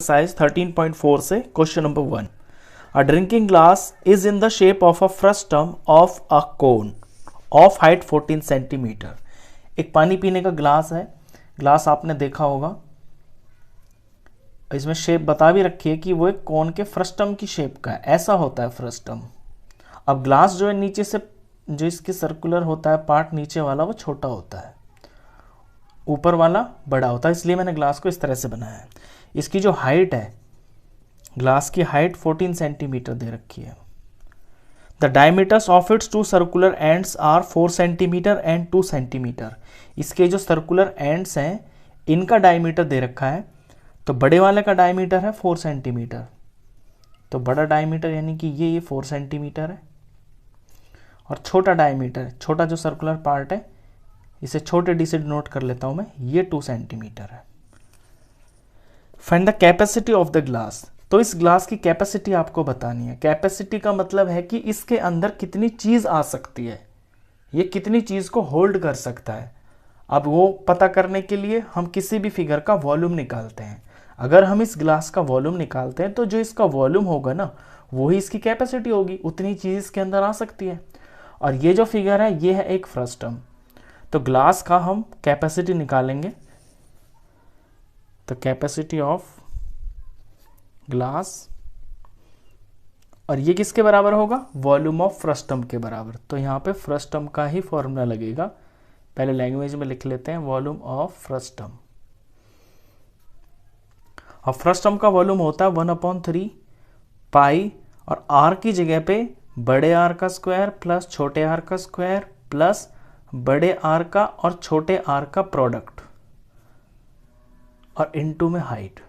Exercise 13.4 से question number 1। A drinking glass is in the shape of a frustum of a cone of height 14 centimetre. एक पानी पीने का glass है। Glass आपने देखा होगा, इसमें शेप बता भी रखी है कि वो एक कोन के फ्रस्टम की शेप का है। ऐसा होता है फ्रस्टम। अब ग्लास जो है नीचे से, जो इसके सर्कुलर होता है पार्ट नीचे वाला, वो छोटा होता है, ऊपर वाला बड़ा होता है। इसलिए मैंने ग्लास को इस तरह से बनाया है। इसकी जो हाइट है, ग्लास की हाइट 14 सेंटीमीटर दे रखी है। The diameters of its two circular ends are 4 centimetre and 2 centimetre. इसके जो सर्कुलर एंड्स हैं, इनका डायमीटर दे रखा है। तो बड़े वाले का डायमीटर है 4 सेंटीमीटर, तो बड़ा डायमीटर यानी कि ये 4 सेंटीमीटर है। और छोटा डायमीटर, छोटा जो सर्कुलर पार्ट है, इसे छोटे डी से डिनोट कर लेता हूं मैं, ये 2 सेंटीमीटर है। Find the capacity of the glass. तो इस ग्लास की कैपेसिटी आपको बतानी है। कैपेसिटी का मतलब है कि इसके अंदर कितनी चीज आ सकती है, ये कितनी चीज को होल्ड कर सकता है। अब वो पता करने के लिए हम किसी भी फिगर का वॉल्यूम निकालते हैं। अगर हम इस ग्लास का वॉल्यूम निकालते हैं तो जो इसका वॉल्यूम होगा ना, वही इसकी कैपेसिटी होगी। उतनी चीज इसके अंदर आ सकती है। और ये जो फिगर है, ये है एक फ्रस्टम। तो ग्लास का हम कैपेसिटी निकालेंगे। तो कैपेसिटी ऑफ ग्लास, और ये किसके बराबर होगा? वॉल्यूम ऑफ फ्रस्टम के बराबर। तो यहाँ पे फ्रस्टम का ही फॉर्मूला लगेगा। पहले लैंग्वेज में लिख लेते हैं, वॉल्यूम ऑफ फ्रस्टम। और फ्रस्टम का वॉल्यूम होता है 1/3 पाई, और आर की जगह पे बड़े आर का स्क्वायर प्लस छोटे आर का स्क्वायर प्लस बड़े आर का और छोटे आर का प्रोडक्ट, और इनटू में हाइट।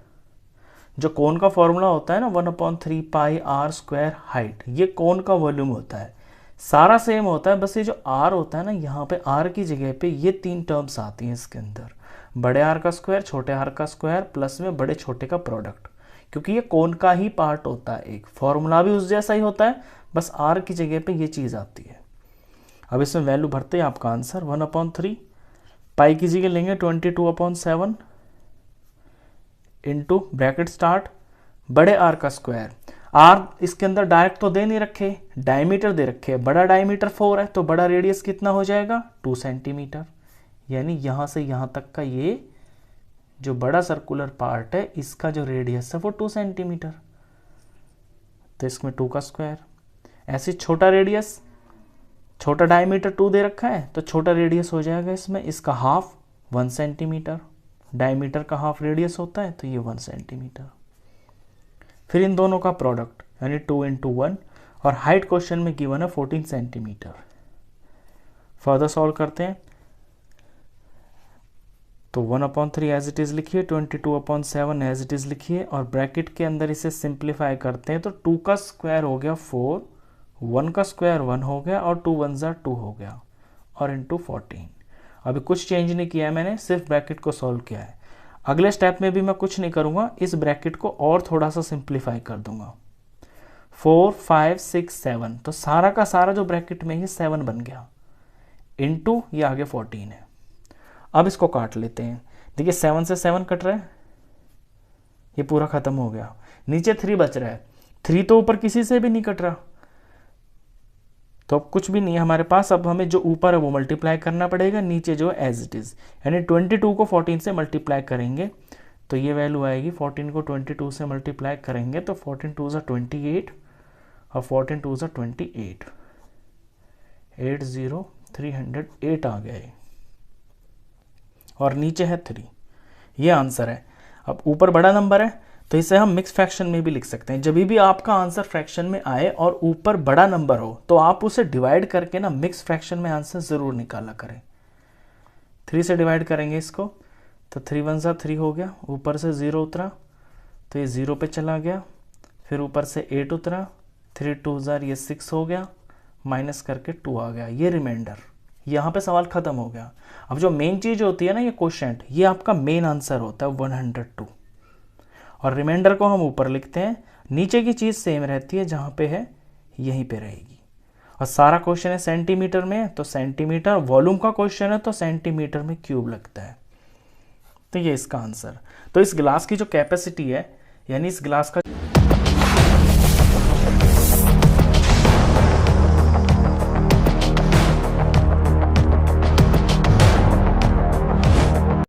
जो कोन का फॉर्मूला होता है ना, 1/3 पाई आर स्क्वायर हाइट, ये कोन का वॉल्यूम होता है। सारा सेम होता है, बस ये जो आर होता है ना, यहाँ पे आर की जगह पे ये 3 टर्म्स आती हैं इसके अंदर, बड़े आर का स्क्वायर, छोटे आर का स्क्वायर प्लस में बड़े छोटे का प्रोडक्ट। क्योंकि ये कोन का ही पार्ट होता है, एक फॉर्मूला भी उस जैसा ही होता है, बस आर की जगह पे ये चीज़ आती है। अब इसमें वैल्यू भरते हैं, आपका आंसर 1/3 पाई की जगह लेंगे 22/7 इंटू ब्रैकेट स्टार्ट बड़े आर का स्क्वायर। आर इसके अंदर डायरेक्ट तो दे नहीं रखे, डायमीटर दे रखे हैं। बड़ा डायमीटर 4 है, तो बड़ा रेडियस कितना हो जाएगा? 2 सेंटीमीटर। यानी यहां से यहां तक का ये जो बड़ा सर्कुलर पार्ट है, इसका जो रेडियस है वो 2 सेंटीमीटर। तो इसमें 2 का स्क्वायर। ऐसे छोटा रेडियस, छोटा डायमीटर 2 दे रखा है, तो छोटा रेडियस हो जाएगा इसमें, इसका हाफ 1 सेंटीमीटर। डायमीटर का हाफ रेडियस होता है, तो ये 1 सेंटीमीटर। फिर इन दोनों का प्रोडक्ट यानी 2 × 1, और हाइट क्वेश्चन में गिवन है 14 सेंटीमीटर। फर्दर सॉल्व करते हैं। तो 1/3 एज इट इज लिखिए, 22/7 एज इट इज लिखिए, और ब्रैकेट के अंदर इसे सिंप्लीफाई करते हैं। तो 2 का स्क्वायर हो गया 4, 1 का स्क्वायर 1 हो गया, और 2 1 ज़ा 2 हो गया, और इंटू 14। अभी कुछ चेंज नहीं किया है मैंने, सिर्फ ब्रैकेट को सॉल्व किया है। अगले स्टेप में भी मैं कुछ नहीं करूंगा, इस ब्रैकेट को और थोड़ा सा सिंप्लीफाई कर दूंगा। 4 5 6 7, तो सारा का सारा जो ब्रैकेट में ही 7 बन गया, इंटू ये आगे 14 है। अब इसको काट लेते हैं। देखिए 7 से 7 कट रहा है, ये पूरा खत्म हो गया। नीचे 3 बच रहा है, 3 तो ऊपर किसी से भी नहीं कट रहा, तो अब कुछ भी नहीं है हमारे पास। अब हमें जो ऊपर है वो मल्टीप्लाई करना पड़ेगा, नीचे जो एज इट इज, यानी 22 को 14 से मल्टीप्लाई करेंगे तो ये वैल्यू आएगी। 14 को 22 से मल्टीप्लाई करेंगे तो 14 2 ज़ा 28, और 14 2 ज़ा 28, 80 308 आ गया है, और नीचे है 3। ये आंसर है। अब ऊपर बड़ा नंबर है, तो इसे हम मिक्स फ्रैक्शन में भी लिख सकते हैं। जब भी आपका आंसर फ्रैक्शन में आए और ऊपर बड़ा नंबर हो, तो आप उसे डिवाइड करके ना मिक्स फ्रैक्शन में आंसर ज़रूर निकाला करें। 3 से डिवाइड करेंगे इसको, तो 3 1 ज़ा 3 हो गया, ऊपर से 0 उतरा तो ये 0 पे चला गया, फिर ऊपर से 8 उतरा, 3 2 ज़ा ये 6 हो गया, माइनस करके 2 आ गया, ये रिमाइंडर। यहाँ पे सवाल खत्म हो गया। अब जो मेन चीज़ होती है ना, ये क्वोशिएंट, ये आपका मेन आंसर होता है 102, और रिमाइंडर को हम ऊपर लिखते हैं। नीचे की चीज़ सेम रहती है, जहाँ पे है यहीं पे रहेगी। और सारा क्वेश्चन है सेंटीमीटर में, तो सेंटीमीटर, वॉल्यूम का क्वेश्चन है तो सेंटीमीटर में क्यूब लगता है। तो ये इसका आंसर। तो इस ग्लास की जो कैपेसिटी है, यानी इस ग्लास का